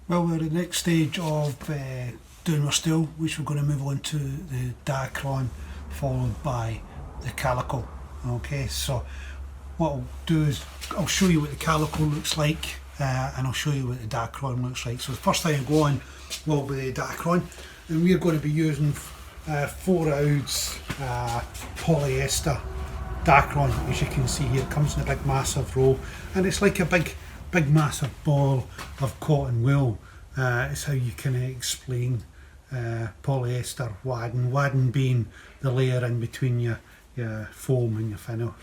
Well, we're at the next stage of doing our stool, which we're going to move on to the diachron, followed by the calico. Okay, so what I'll do is I'll show you what the calico looks like, and I'll show you what the diachron looks like. So the first thing I go on will be the diachron, and we're going to be using 4 ounce polyester diachron. As you can see here, it comes in a big massive roll, and it's like a big massive ball of cotton wool. It's how you can explain polyester wadding being the layer in between your foam and your final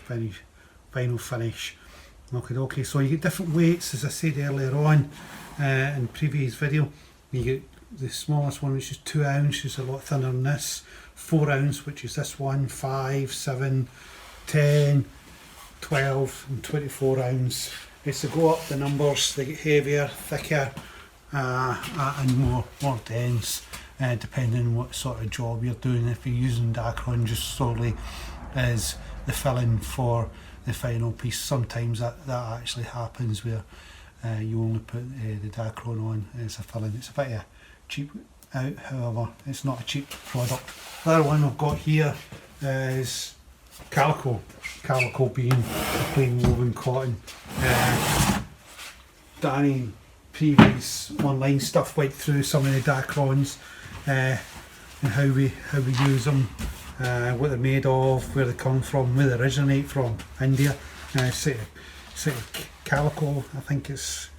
finish. Okay, so you get different weights, as I said earlier on in the previous video. You get the smallest one, which is 2 ounces, a lot thinner than this. 4 ounce, which is this one, 5, 7, 10, 12 and 24 ounce. As they go up the numbers, they get heavier, thicker, and more dense, depending on what sort of job you're doing. If you're using diachron just solely as the filling for the final piece, sometimes that actually happens where you only put the diachron on as a filling. It's a bit of cheap out, however, it's not a cheap product. The other one I've got here is calico being a plain woven cotton. Danny previous online stuff went through some of the diachrons and how we use them, what they're made of, where they come from, where they originate from. India. Calico, I think it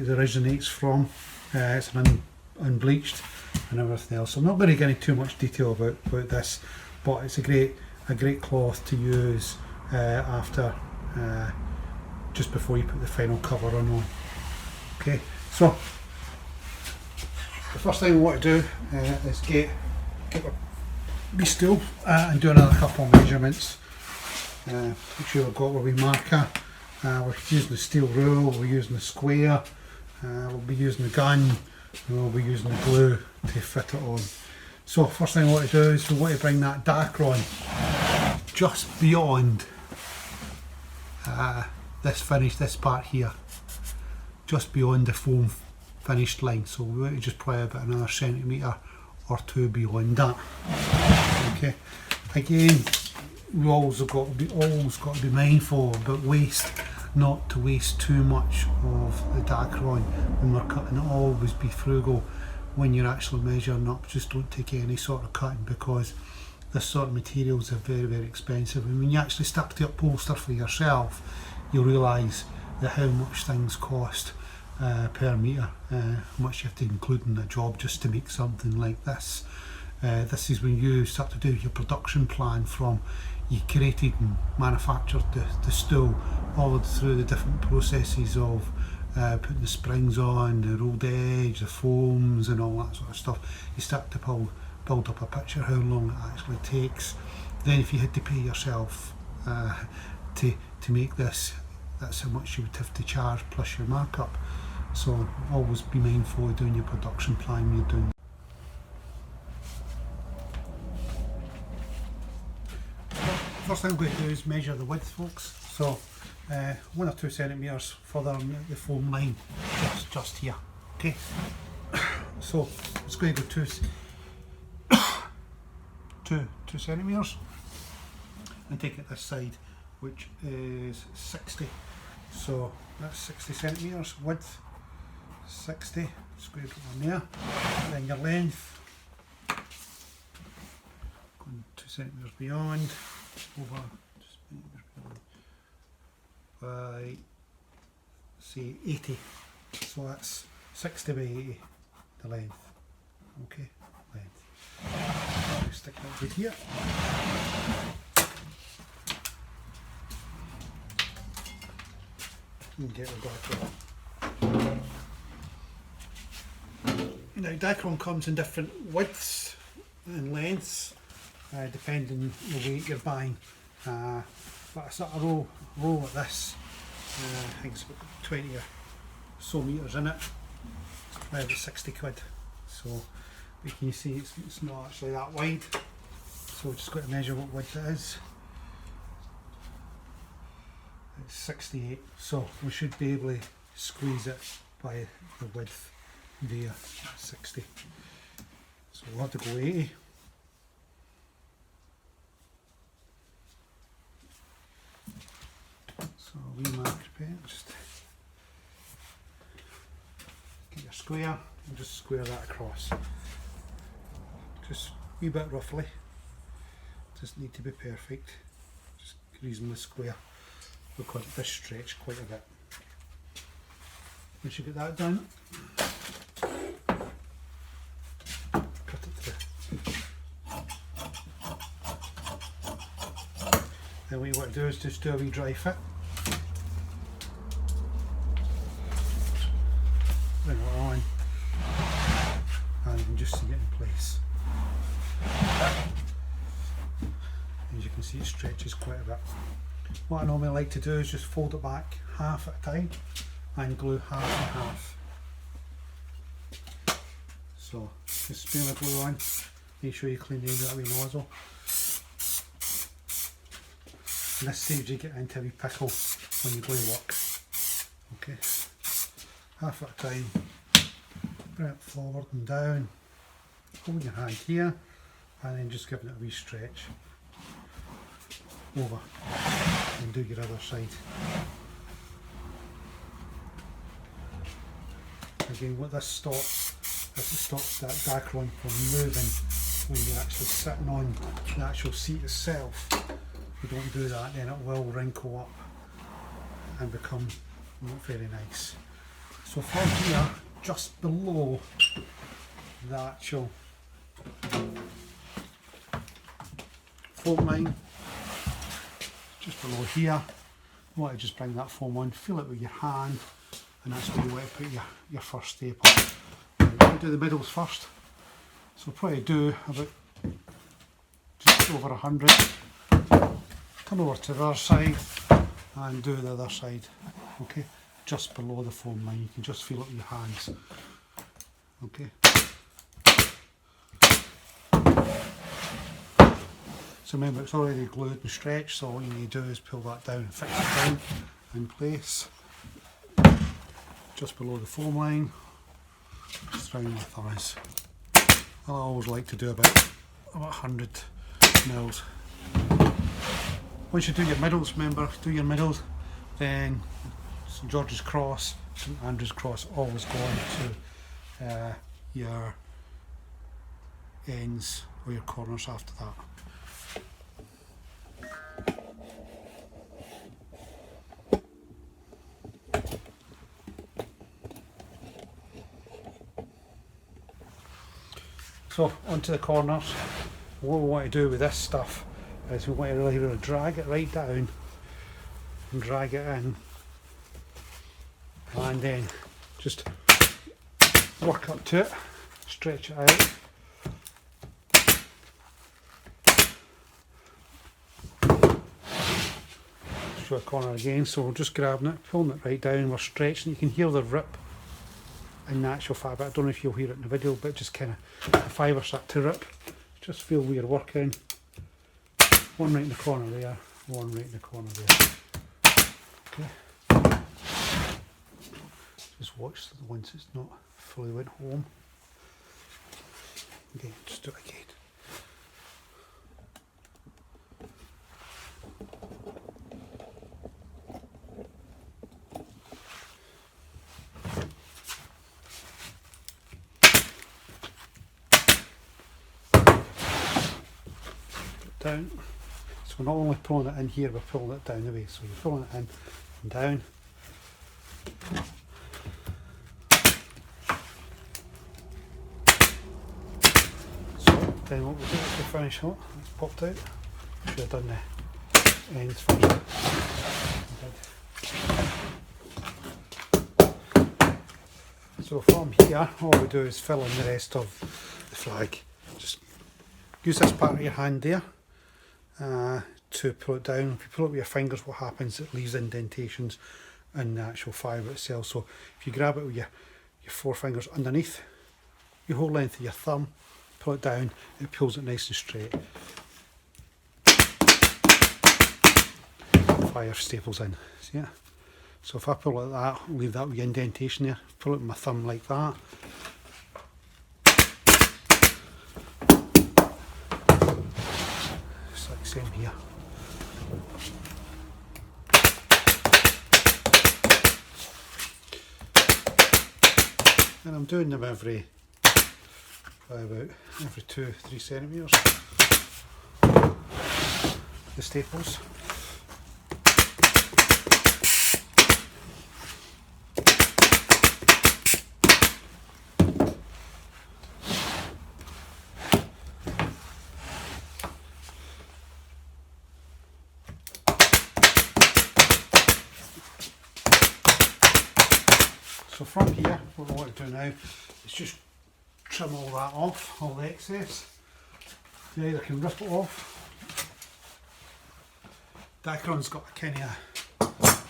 originates from. It's unbleached and everything else. So I'm not going to get into too much detail about this, but it's a great cloth to use after just before you put the final cover on. Okay, so the first thing we want to do is get my stool and do another couple of measurements. Make sure we've got our wee marker. We're using the steel rule, we're using the square, we'll be using the gun, and we'll be using the glue to fit it on. So first thing I want to do is we want to bring that diachron just beyond this part here, just beyond the foam finished line. So we want to just probably about another centimetre or 2 beyond that. Okay, again, we always got to be mindful about waste, not to waste too much of the diachron when we're cutting. Always be frugal when you're actually measuring up. Just don't take any sort of cutting, because this sort of materials are very expensive, and when you actually start to upholster for yourself, you'll realise that how much things cost per metre, how much you have to include in a job just to make something like this. This is when you start to do your production plan, from you created and manufactured the stool all through the different processes of putting the springs on, the rolled edge, the foams and all that sort of stuff. You start to build up a picture how long it actually takes. Then if you had to pay yourself to make this, that's how much you would have to charge plus your markup. So always be mindful of doing your production plan when you're doing. First thing I'm going to do is measure the width, folks. So 1 or 2 centimetres further on the foam line, just here. Okay. So it's going to go 2 centimetres, and take it this side, which is 60. So that's 60 centimetres width, 60 squared on there. And then your length, going 2 centimetres beyond, over just by say 80. So that's 60 by 80, the length. Okay, length. Stick that right here. And get it back. Now diachron comes in different widths and lengths, depending on the weight you're buying. But a sort of roll like this, I think it's about 20 or so metres in it. It's about 60 quid. So you can see it's not actually that wide. So we've just got to measure what width it is. It's 68, so we should be able to squeeze it by the width there, 60. So we'll have to go 80. So we marker pen, just get your square and just square that across. Just a wee bit roughly, doesn't need to be perfect, just reasonably square because this stretch quite a bit. Once you get that done, cut it through. Then what you want to do is just do a wee dry fit. Bring it on, and you can just see it in place. As you can see, it stretches quite a bit. What I normally like to do is just fold it back half at a time and glue half and half. So just spray the glue on, make sure you clean the end of that wee nozzle. And this saves you getting into a wee pickle when you glue work. Okay, half at a time, bring it forward and down, hold your hand here and then just giving it a wee stretch over and do your other side. Again, what this stops is it stops that dacron from moving when you're actually sitting on the actual seat itself. If you don't do that, then it will wrinkle up and become not very nice. So from here, just below the actual foam line, just below here, you want to just bring that foam on, feel it with your hand, and that's where you want to put your first staple. We'll do the middles first. So probably do about just over 100. Turn over to the other side and do the other side. Okay, just below the foam line. You can just feel it with your hands. Okay. So remember, it's already glued and stretched, so all you need to do is pull that down and fix it down in place. Just below the foam line, just round the thighs. I always like to do about 100 mils. Once you do your middles, remember, do your middles, then St George's Cross, St Andrew's Cross, always go on to your ends or your corners after that. So onto the corners. What we want to do with this stuff is we want to really drag it right down and drag it in, and then just work up to it, stretch it out. Show a corner again, so we're just grabbing it, pulling it right down, we're stretching. You can hear the rip in the actual fabric. I don't know if you'll hear it in the video, but just kind of the fibre start to rip. Just feel where you're working. One right in the corner there, one right in the corner there. Okay. Just watch once it's not fully went home. Again, just do it again. Down. So we're not only pulling it in here, we're pulling it down the way. So you're pulling it in and down. So then what we do is to finish up, it's popped out. Should have done the ends first. So from here, all we do is fill in the rest of the flag. Just use this part of your hand there to pull it down. If you pull it with your fingers, what happens, it leaves indentations in the actual fibre itself. So if you grab it with your four fingers underneath your whole length of your thumb, pull it down, it pulls it nice and straight. The fire staples in. See it? So if I pull it like that, I'll leave that wee indentation there. Pull it with my thumb like that. Just like the same here. And I'm doing them probably about every 2-3 centimetres. The staples. So from here, what I want to do now is just trim all that off, all the excess. You either can rip it off. Dacron's got a kind of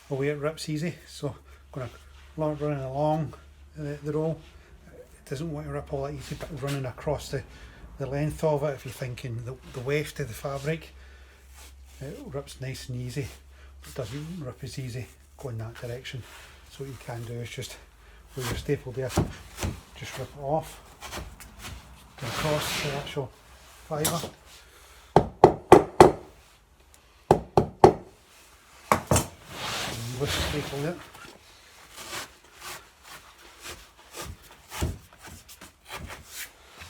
a way it rips easy, so I'm going to running along the roll. It doesn't want to rip all that easy, but running across the length of it, if you're thinking the weft of the fabric, it rips nice and easy, but doesn't rip as easy going that direction. So what you can do is just, with your staple there, just rip it off, go across the actual fibre. And with the staple there.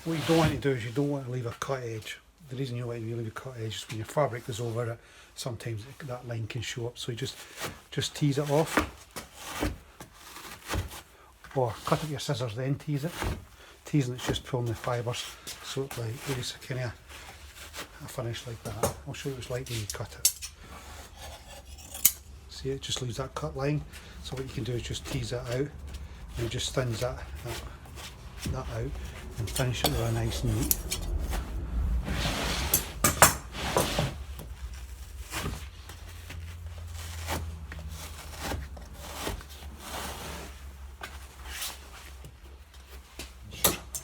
What you don't want to do is you don't want to leave a cut edge. The reason you want to leave a cut edge is when your fabric goes over it, sometimes that line can show up, so you just tease it off. Or cut it with your scissors, then tease it. Teasing it's just pulling the fibres, so it's like it's kind of a finish like that. I'll show you what it's like when you cut it. See, it just leaves that cut line. So what you can do is just tease it out, and it just thins that out, and finish it really nice and neat.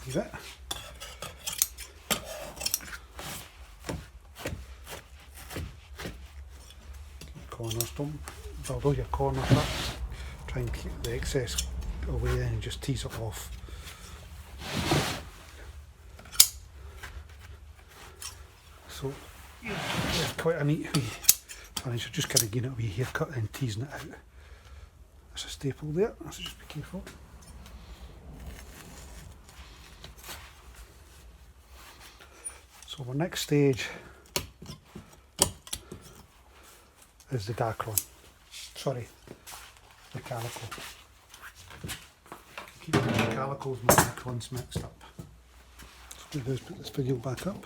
Leave it. Corners, don't build all your corners up. Try and keep the excess away and just tease it off. So it's quite a neat wee finish. Just kind of getting it a wee haircut and teasing it out. There's a staple there, so just be careful. So our next stage is the Dacron. Sorry, the calico. Keep the calicos and the Dacrons mixed up. So what we do is put this video back up.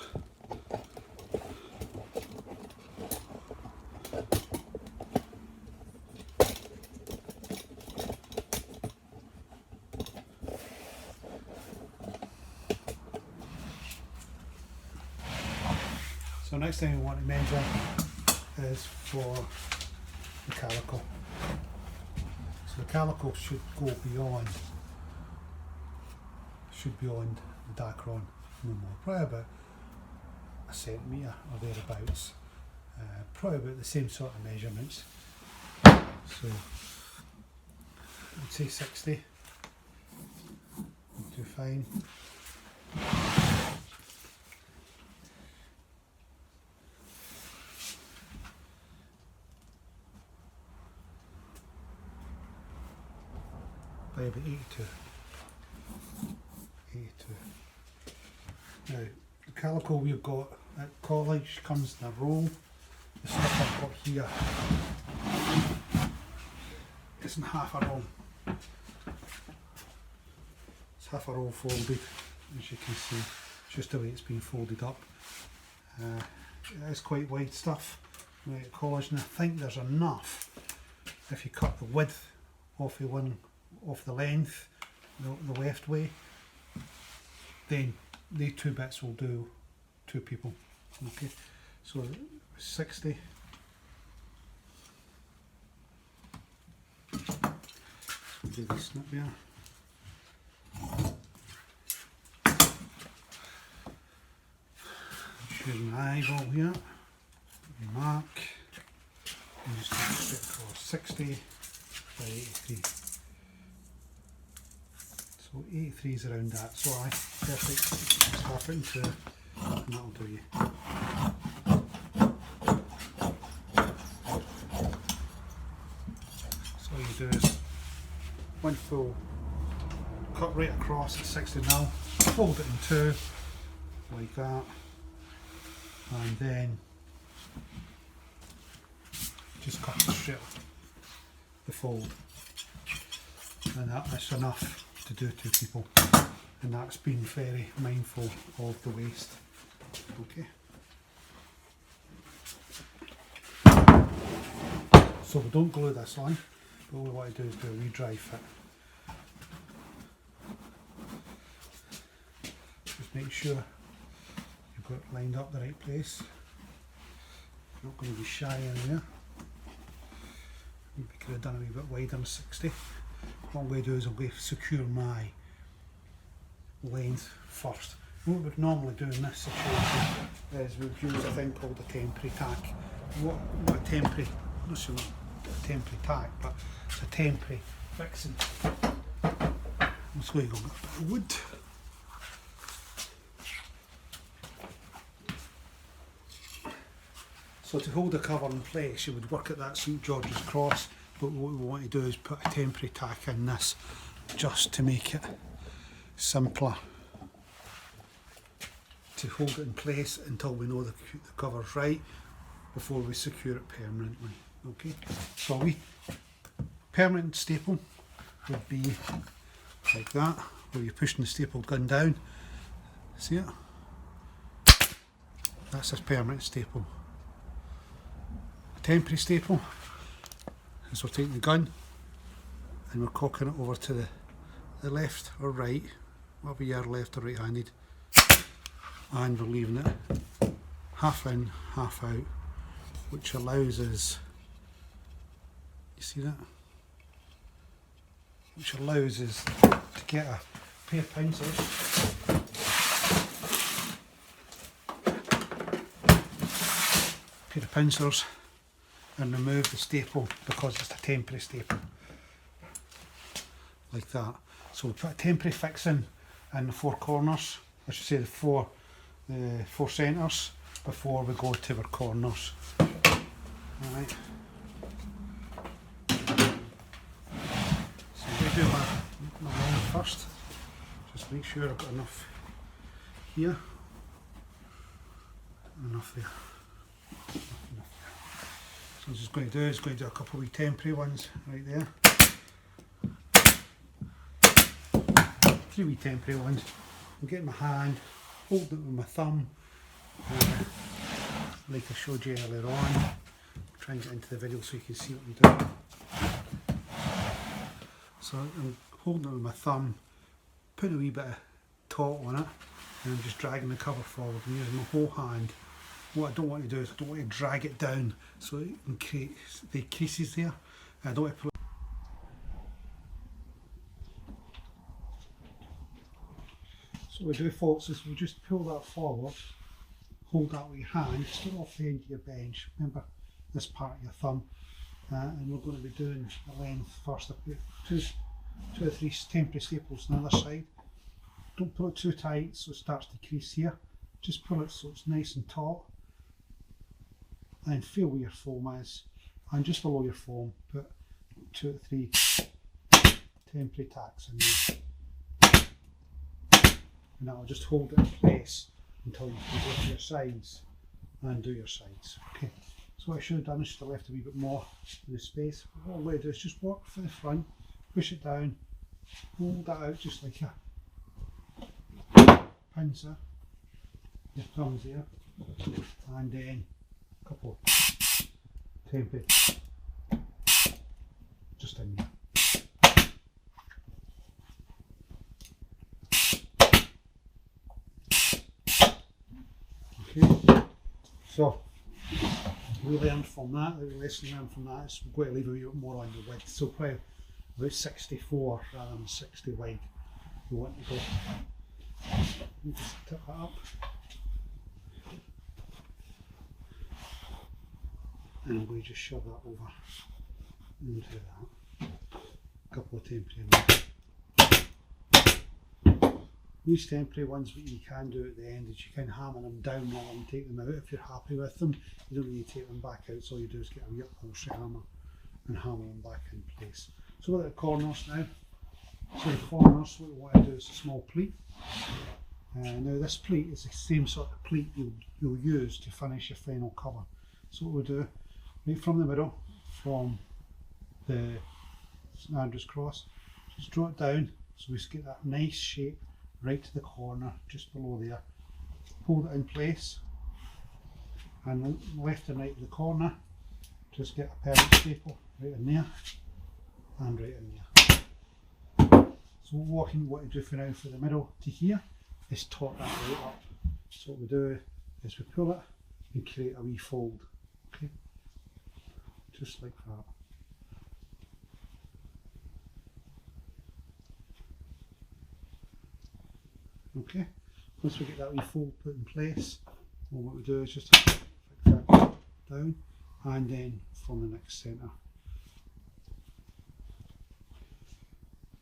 So next thing we want to measure is for the calico. So the calico should go beyond the Dacron no more, probably about a centimetre or thereabouts, probably about the same sort of measurements. So I'd say 60, not too fine. By about 82. Now, the calico we've got at college comes in a roll. The stuff I've got here isn't half a roll. It's half a roll folded, as you can see, just the way it's been folded up. It is quite wide stuff at college, and I think there's enough if you cut the width off the length, the left way, then the two bits will do two people. Okay, so 60. So we'll do the snip there. Choose my eyeball here, mark, and just take it straight across. 60 by 83. So 83 is around that, so aye, perfect. Just half it in two, and that'll do you. So all you do is one full cut right across at 60mm, fold it in two, like that, and then just cut it straight the fold, and that's enough to do two people, and that's been very mindful of the waste. Okay, so we don't glue this on, all we want to do is do a wee dry fit. Just make sure you've got it lined up the right place. Not going to be shy in there. We could have done a wee bit wider than 60. What I'm going to do is I'm going to secure my length first. What we'd normally do in this situation is we'd use a thing called a temporary tack. What a temporary, not sure what a temporary tack, but it's a temporary fixing. I'm just going to go get a bit of wood. So to hold the cover in place, you would work at that St George's cross, but what we want to do is put a temporary tack in this, just to make it simpler to hold it in place until we know the cover's right, before we secure it permanently. Okay, so we permanent staple would be like that, where you're pushing the stapled gun down. See it? That's a permanent staple. A temporary staple is we're taking the gun and we're cocking it over to the left or right, whatever you are, left or right handed, and we're leaving it half in, half out, which allows us, you see that? Which allows us to get a pair of pincers and remove the staple, because it's a temporary staple, like that. So we put a temporary fixing in the four corners, I should say the four centres, before we go to our corners. Alright. So I'm going to do my line first. Just make sure I've got enough here, and enough there. So I'm just going to do a couple of wee temporary ones right there. 3 wee temporary ones. I'm getting my hand, holding it with my thumb, like I showed you earlier on. I'm trying to get into the video so you can see what I'm doing. So I'm holding it with my thumb, putting a wee bit of taut on it, and I'm just dragging the cover forward and using my whole hand. What I don't want to do is I don't want to drag it down so it can create the creases there. I don't want to pull it. So what we do, folks, is we just pull that forward, hold that with your hand, still off the end of your bench. Remember this part of your thumb, and we're going to be doing the length first. I put two or three temporary staples on the other side. Don't pull it too tight so it starts to crease here. Just pull it so it's nice and taut, and feel where your foam is, and just below your foam put 2 or 3 temporary tacks in there, and that'll just hold it in place until you can go to your sides and do your sides. Okay, so what I should have done is just left a wee bit more in the space. What I'm going to do is just work for the front, push it down, hold that out just like a pincer, your thumbs there, and then a couple of temporary just in there. Okay, so we learned from that, the lesson learned from that is we're going to leave a wee bit more on the width, so probably about 64 rather than 60 wide we want to go. Just tip that up. and I'm going to just shove that over into that. A couple of temporary ones. These temporary ones, what you can do at the end is you can hammer them down rather than take them out. If you're happy with them, you don't need to take them back out, so all you do is get a wee upholstery hammer and hammer them back in place. So we're at the corners now. So the corners, what we want to do is a small pleat. Now this pleat is the same sort of pleat you'll use to finish your final cover. So what we'll do, right from the middle, from the St Andrew's cross, just draw it down so we get that nice shape right to the corner just below there. Hold it in place, and then left and right of the corner, just get a parent staple right in there and right in there. So what we want to do for now, for the middle to here, is taut that right up. So what we do is we pull it and create a wee fold, okay, just like that. Okay, once we get that wee fold put in place, well, what we do is just fix that down, and then from the next centre.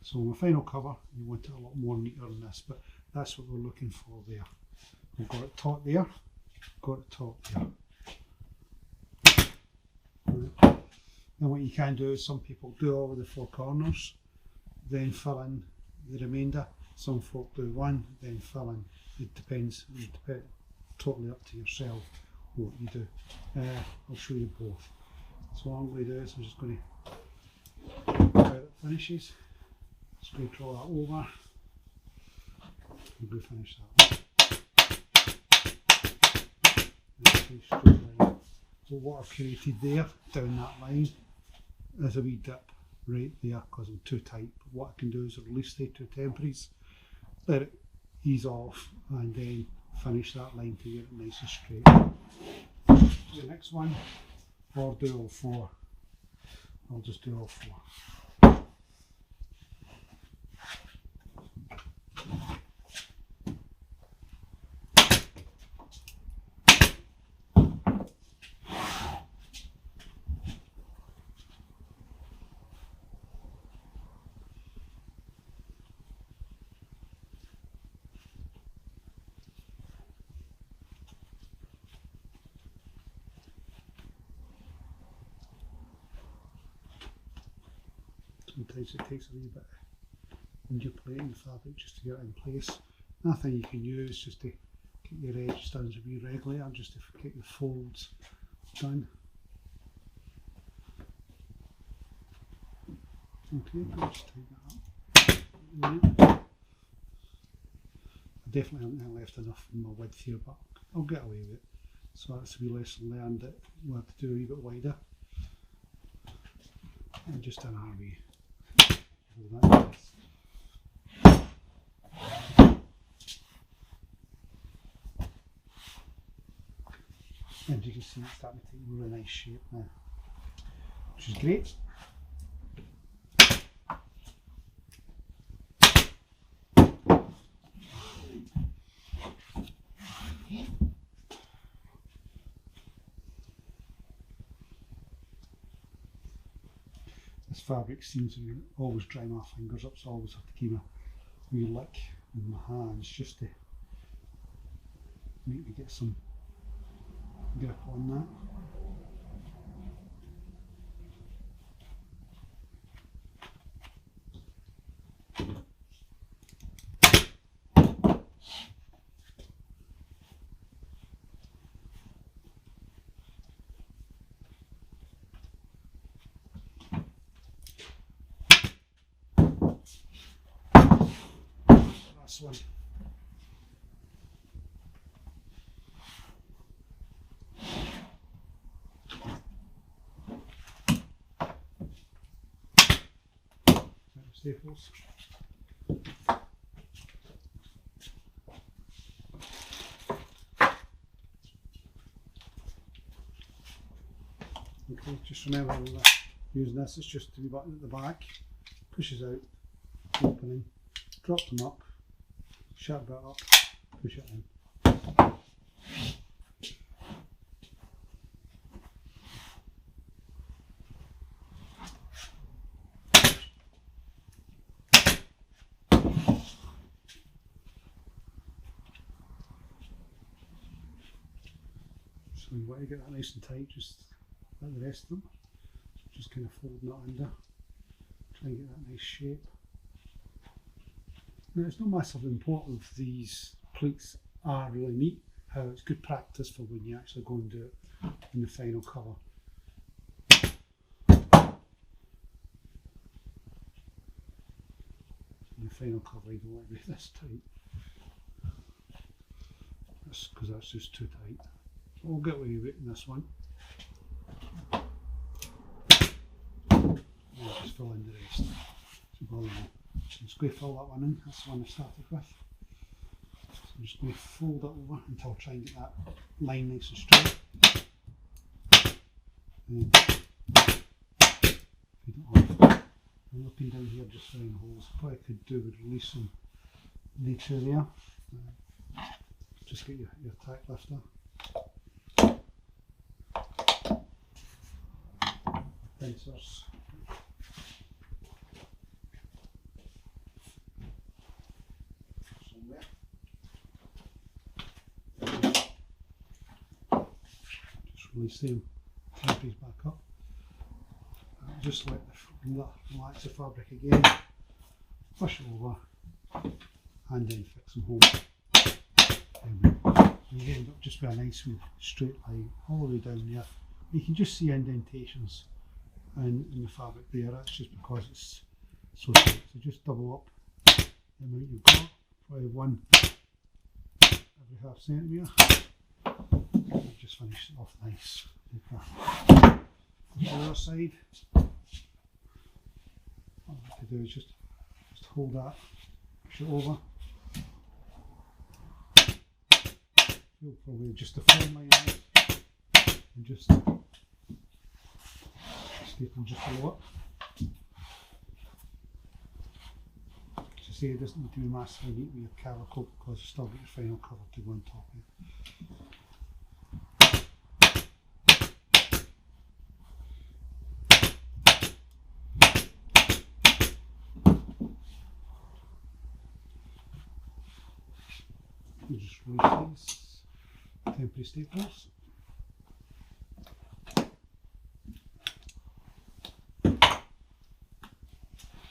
So my final cover, you want it a lot more neater than this, but that's what we're looking for there. We've got it taut there, got it taut there. Right. Then what you can do is some people do all of the four corners, then fill in the remainder. Some folk do one, then fill in. It depends totally up to yourself what you do. I'll show you both. So what I'm going to do is I'm just going to how it finishes. Just going to draw that over. I'm going to finish that. So what I've created there down that line is a wee dip right there because I'm too tight. But what I can do is release the two temporaries, let it ease off, and then finish that line to get it nice and straight. The next one, or do all four. I'll just do all four. Sometimes it takes a wee bit of manipulating the fabric just to get it in place. Another thing you can use just to get your edge done is a wee regulator, just to get your folds done. Okay, I'll just tighten that up. I definitely haven't left enough in my width here, but I'll get away with it. So that's a wee lesson learned that we'll have to do a wee bit wider. And just an RV. And you can see it's starting to take a really nice shape now, which is great. This fabric seems to always dry my fingers up, so I always have to keep a wee lick in my hands just to make me get some grip on that. Last one. Staples. Okay, just remember using this, it's just the button at the back, pushes out, opening, drop them up, shut that up, push it in. So you want to get that nice and tight, just like the rest of them. Just kind of folding it under, try and get that nice shape. Now it's not massively important if these pleats are really neat. However, it's good practice for when you actually go and do it in the final colour. In the final colour you don't want to be this tight. That's because that's just too tight. So we'll get away with it in this one. I'll just fill in the rest. So I'm just going to fill that one in. That's the one I started with. So I'm just going to fold it over until I try and get that line nice and straight. And feed it off. I'm looking down here just for any holes. What I could do would release some nature there. Just get your tack lifter. Pincers. Somewhere. Just release them temperatures back up. Just let relax the fabric again, push it over, and then fix them home. And you end up just with a nice straight line all the way down there. You can just see indentations in the fabric there. That's just because it's so tight. So just double up the amount you've got, probably one every half centimetre. Just finish it off nice. Like the other side. What I like to do is just hold that, push it over. You'll probably just a firm line and just staple just below it. As I say, it doesn't need to be massively neat with your calico because you still get your final colour to go on top of it. You just release these temporary staples.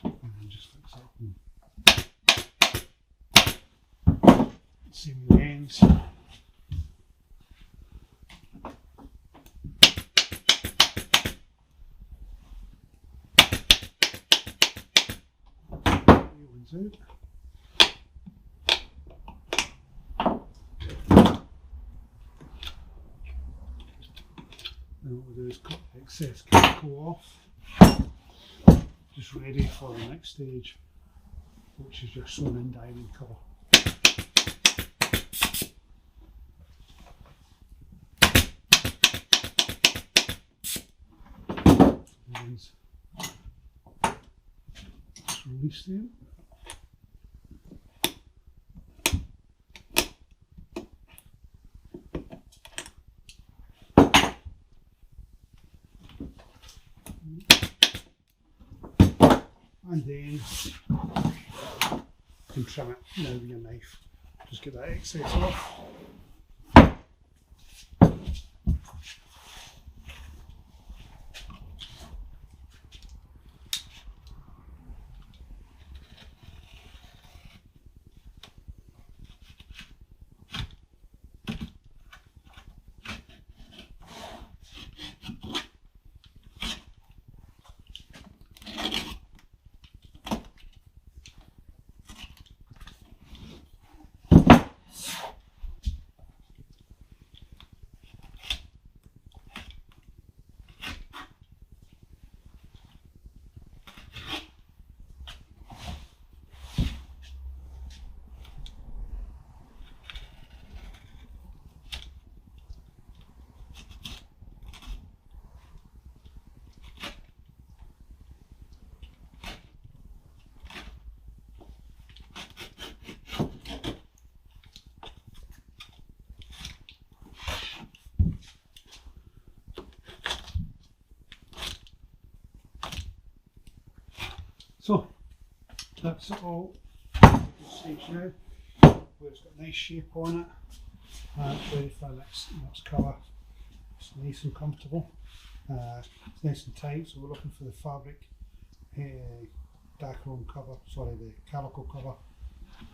And then just fix it up. Same with the ends. One's out. And what we'll do is cut the excess calico off, just ready for the next stage, which is your sewn in diamond colour. Just release them. And then you can trim it now with your knife. Just get that excess off. So that's it all stage now, where it's got a nice shape on it, and it's ready for the next colour. It's nice and comfortable. It's nice and tight, so we're looking for the fabric dark-room cover, sorry, the calico cover,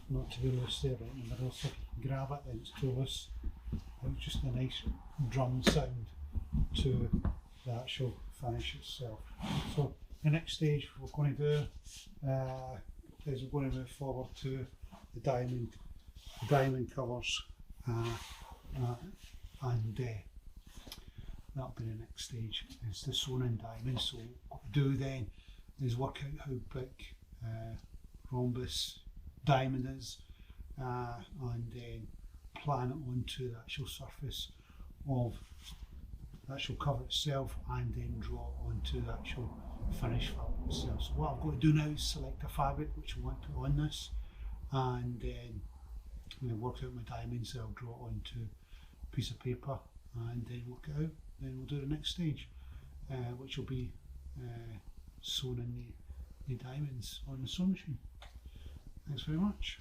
not to be loose there right in the middle, so if you grab it then it's too loose. It's just a nice drum sound to the actual finish itself. So the next stage we're going to do is we're going to move forward to the diamond covers, and that'll be the next stage. It's the sewn in diamonds. So what we do then is work out how big rhombus diamond is, and then plan it onto the actual surface of the actual cover itself, and then draw it onto the actual finished fabric itself. So what I've got to do now is select a fabric which I want to put on this, and then I'm going to work out my diamonds. I'll draw it onto a piece of paper and then work it out. Then we'll do the next stage, which will be sewing in the diamonds on the sewing machine. Thanks very much.